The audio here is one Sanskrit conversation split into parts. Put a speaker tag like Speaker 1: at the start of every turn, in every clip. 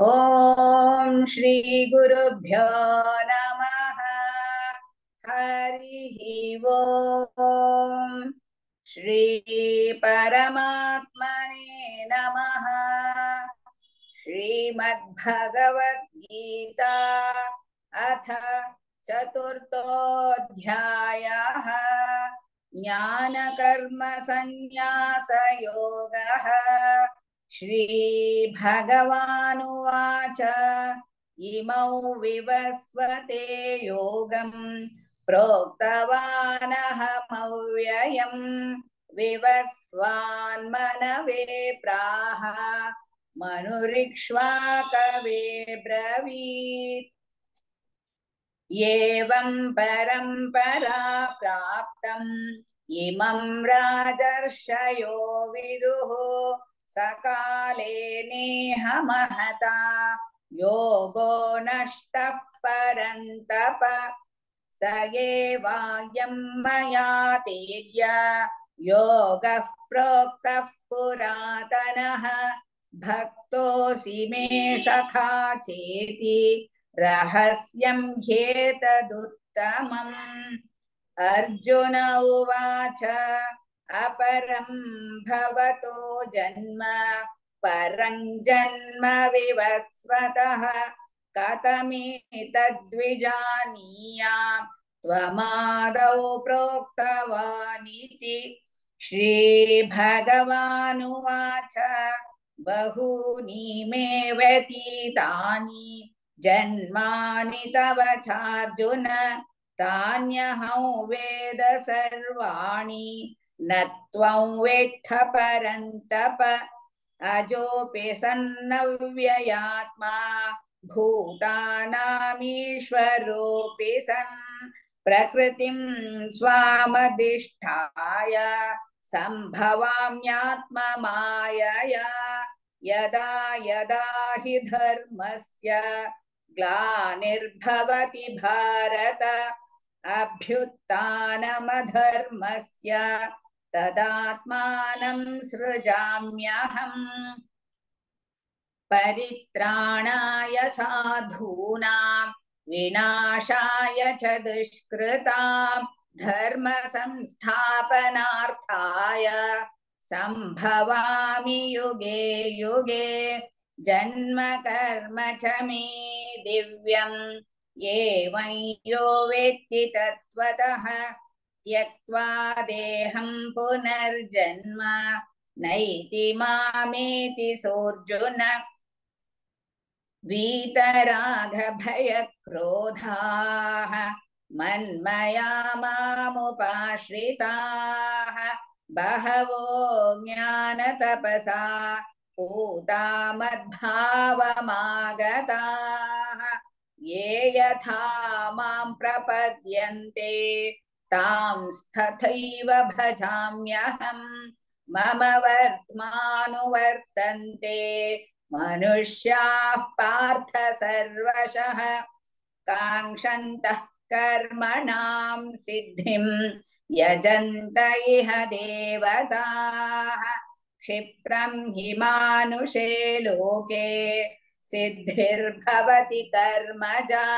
Speaker 1: ओम श्री गुरुभ्यो नमः। हरि ओम। श्री परमात्मने नमः। श्रीमद्भगवद गीता अथ चतुर्थोऽध्यायः। ज्ञानकर्म संन्यास योगः। श्रीभगवानुवाच इमौ विवस्वते योगं प्रोक्तवानहमव्ययम् विवस्वान्मनवे प्राह मनुरिक्ष्वाकवे ब्रवीत्। एवं परम्परा प्राप्तम् इमं राजर्षयो विदुः सकाले नेह महता योगो नष्टः परन्तप। स एवायं मया तेज्य योगः प्रोक्तः पुरातनः भक्तोऽसि मे सखा चेति रहस्यं ह्येतदुत्तमम्। अर्जुन उवाच अपरं भवतो जन्म परं जन्म विवस्वतः कथमेतद्विजानीयाम् त्वमादौ प्रोक्तवानिति। श्रीभगवानुवाच बहूनि मे व्यतीतानि जन्मानि तव चार्जुन तान्यहं वेद सर्वाणि न त्वं वेत्थ परन्तप। अजोऽपि सन्नव्ययात्मा भूतानामीश्वरोऽपि सन् प्रकृतिं स्वामधिष्ठाय सम्भवाम्यात्ममायया। यदा यदा हि धर्मस्य ग्लानिर्भवति भारत अभ्युत्थानमधर्मस्य तदात्मानं सृजाम्यहम्। परित्राणाय साधूनां विनाशाय च दुष्कृतां धर्म संस्थापनार्थाय संभवामि युगे युगे। जन्म कर्म च मे दिव्यम् एवं यो वेत्ति तत्त्वतः त्यक्त्वा देहं पुनर्जन्म नैति मामेति सोऽर्जुन। वीतरागभयक्रोधाः मन्मया मामुपाश्रिताः बहवो ज्ञानतपसा पूता मद्भावमागताः ये यथा मां प्रपद्यन्ते तांस्तथैव भजाम्यहम्। मम वर्त्मानुवर्तन्ते मनुष्याः पार्थ सर्वशः काङ्क्षन्तः कर्मणां सिद्धिं यजन्त इह देवताः। क्षिप्रं हि मानुषे लोके सिद्धिर्भवति कर्मजा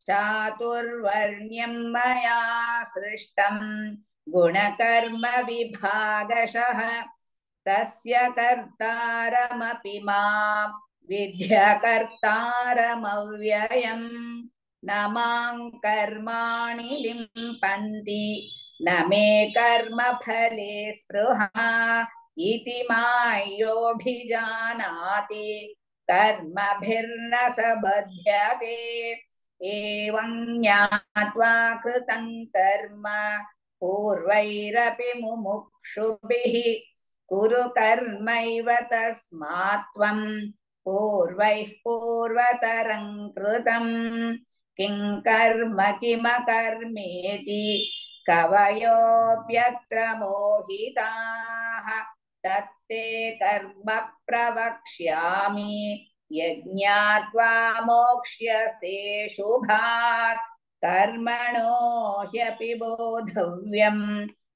Speaker 1: चातुर्वर्ण्यं मया सृष्टं गुणकर्म विभागशः तस्य कर्तारमपि मां विद्यकर्तारमव्ययम्। न मां कर्माणि लिम्पन्ति न मे कर्मफले स्पृहा इति मायोऽभिजानाति कर्मभिर्न स बध्यते। एवं ज्ञात्वा कृतं कर्म पूर्वैरपि मुमुक्षुभिः कुरु कर्मैव तस्मात् त्वं पूर्वैः पूर्वतरं कृतम्। किं कर्म किमकर्मेति कवयोऽप्यत्र मोहिताः तत्ते कर्म प्रवक्ष्यामि यज्ञात्वा मोक्ष्यसे शुभात्। कर्मणो ह्यपि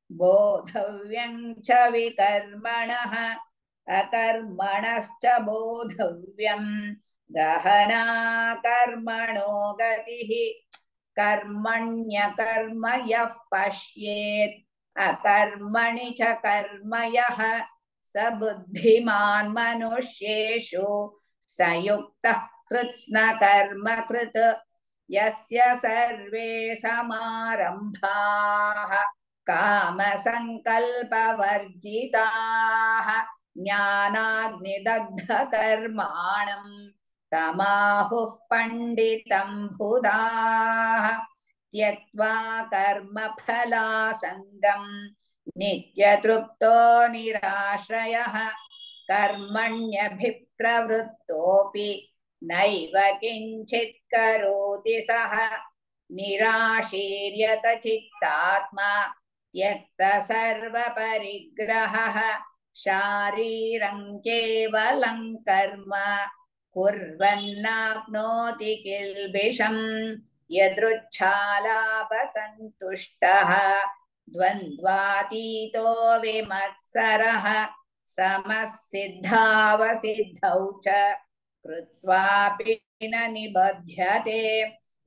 Speaker 1: बोधव्यं च विकर्मणः अकर्मणश्च बोधव्यम् गहना कर्मणो गतिः कर्मण्यकर्म यः पश्येत् अकर्मणि च कर्म यः स बुद्धिमान् मनुष्येषु स युक्तः कृत्स्नकर्म कृत् यस्य सर्वे समारम्भाः कामसङ्कल्पवर्जिताः ज्ञानाग्निदग्धकर्माणम् तमाहुः पण्डितं बुधाः त्यक्त्वा कर्मफलासङ्गम् नित्यतृप्तो निराश्रयः कर्मण्यभिप्रवृत्तोऽपि नैव किञ्चित् करोति सः निराशीर्यत चित्तात्मा त्यक्त सर्वपरिग्रहः शारीरं केवलं कर्म कुर्वन्नाप्नोति किल्बिषम् यदृच्छालाभसन्तुष्टः द्वन्द्वातीतो विमत्सरः समः सिद्धावसिद्धौ च कृत्वापि न निबध्यते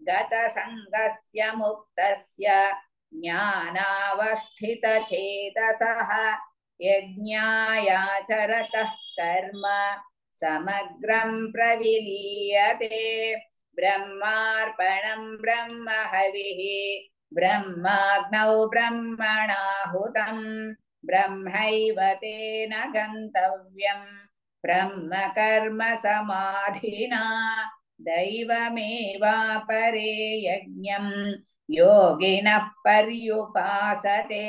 Speaker 1: गतसङ्गस्य मुक्तस्य ज्ञानावस्थितचेतसः यज्ञायाचरतः कर्म समग्रं प्रविलीयते ब्रह्मार्पणं ब्रह्महविः ब्रह्माग्नौ ब्रह्मणाहुतं ब्रह्मैव तेन गन्तव्यं ब्रह्म कर्म समाधिना दैवमेवापरे यज्ञं योगिनः पर्युपासते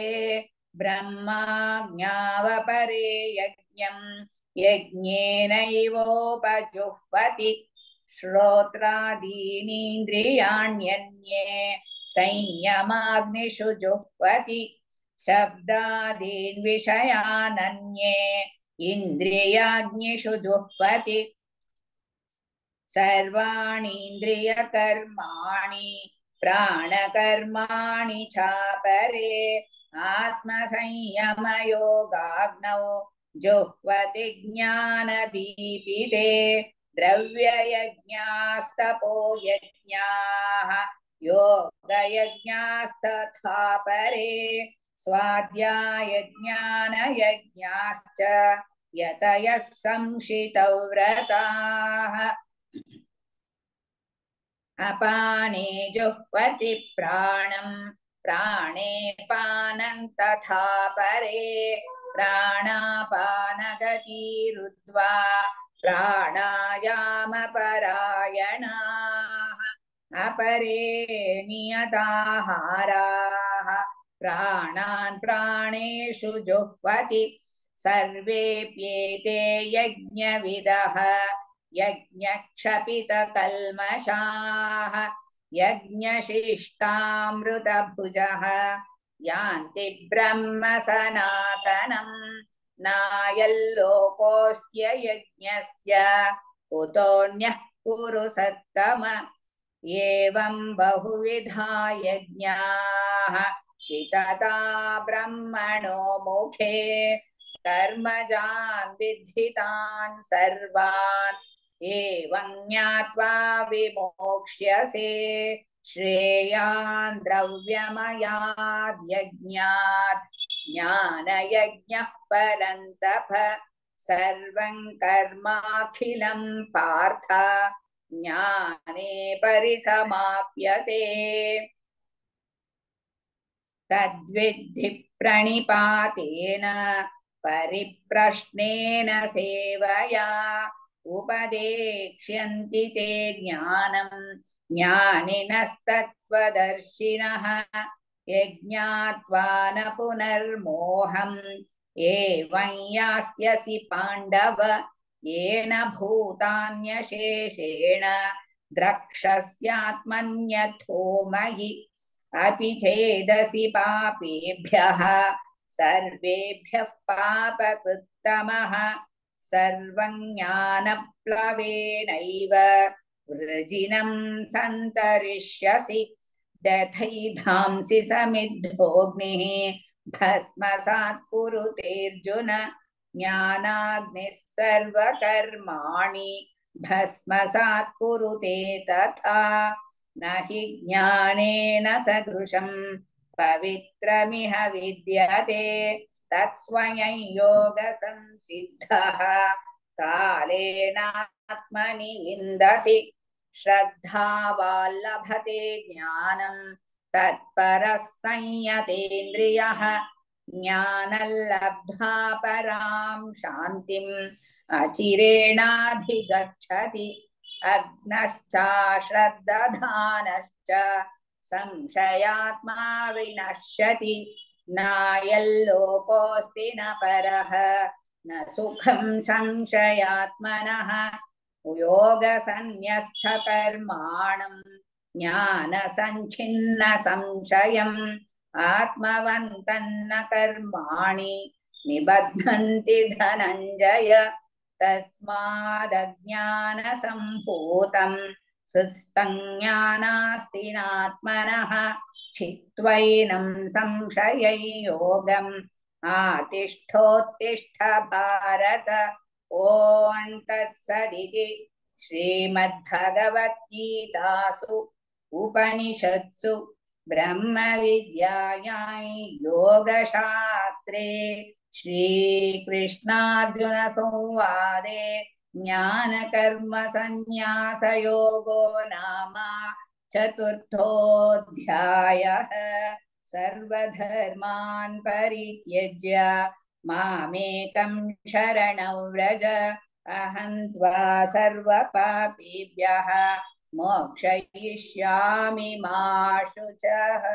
Speaker 1: ब्रह्माज्ञावपरे यज्ञं यज्ञेनैवोपजुह्वति श्रोत्रादीनीन्द्रियाण्यन्ये संयमाग्निषु जुह्वति शब्दादीन् विषयानन्ये इन्द्रियाग्निषु जुह्वति सर्वाणीन्द्रियकर्माणि प्राणकर्माणि चापरे आत्मसंयमयोगाग्नौ जुह्वति ज्ञानदीपिते द्रव्ययज्ञास्तपो यज्ञाः योगयज्ञास्तथा परे स्वाध्यायज्ञानयज्ञाश्च यतयः संशितौ व्रताः अपाने जुह्वति प्राणं प्राणे पानं तथा परे प्राणापानगतिरुद्ध्वा प्राणायामपरायणाः अपरे नियताहाराः प्राणान् प्राणेषु जुह्वति सर्वेऽप्येते यज्ञविदः यज्ञक्षपितकल्मषाः यज्ञशिष्टामृतभुजः यान्ति ब्रह्म सनातनम् नायल्लोकोऽस्त्य यज्ञस्य कुतोऽन्यः कुरु सत्तम एवं बहुविधा यज्ञाः वितता ब्रह्मणो मुखे कर्मजान् विद्धितान् सर्वान् एवं ज्ञात्वा विमोक्ष्यसे श्रेयान् द्रव्यमयाद् यज्ञात् ज्ञानयज्ञः परन्तप सर्वं कर्माखिलं पार्थ ज्ञाने परिसमाप्यते तद्विद्धि प्रणिपातेन परिप्रश्नेन सेवया उपदेक्ष्यन्ति ते ज्ञानं ज्ञानिनस्तत्त्वदर्शिनः यज्ञात्वा न पुनर्मोहम् एवं यास्यसि पाण्डव येन भूतान्यशेषेण द्रक्ष्यस्यात्मन्यथो मयि अपि चेदसि पापेभ्यः सर्वेभ्यः पापकृत्तमः सर्वं ज्ञानप्लवेनैव वृजिनं सन्तरिष्यसि दधैधांसि समिद्धोऽग्निः भस्मसात् कुरुतेऽर्जुन ज्ञानाग्निः सर्वकर्माणि भस्मसात् कुरुते तथा न हि ज्ञानेन सदृशं पवित्रमिह विद्यते तत्स्वयं योगसंसिद्धः कालेनात्मनि विन्दति श्रद्धावाल्लभते ज्ञानं तत्परः संयतेन्द्रियः ज्ञानलब्ध्वा परां शान्तिम् अचिरेणाधिगच्छति अग्नश्चाश्रद्दधानश्च संशयात्मा विनश्यति नायल्लोकोऽस्ति न परः न सुखं संशयात्मनः योगसन्न्यस्तकर्माणं ज्ञानसञ्छिन्न संशयम् आत्मवन्तन्न कर्माणि निबध्नन्ति धनञ्जय तस्मादज्ञानसम्भूतं हृत्स्थं ज्ञानास्ति नात्मनः छित्त्वैनं संशयै योगम् आतिष्ठोत्तिष्ठ भारत ॐ तत्सदिति श्रीमद्भगवद्गीतासु उपनिषत्सु ब्रह्मविद्यायां योगशास्त्रे श्रीकृष्णार्जुनसंवादे ज्ञानकर्मसन्न्यासयोगो नाम चतुर्थोऽध्यायः। सर्वधर्मान् परित्यज्य मामेकं शरणं व्रज अहं त्वा सर्वपापेभ्यः मोक्षयिष्यामि मा शुचः।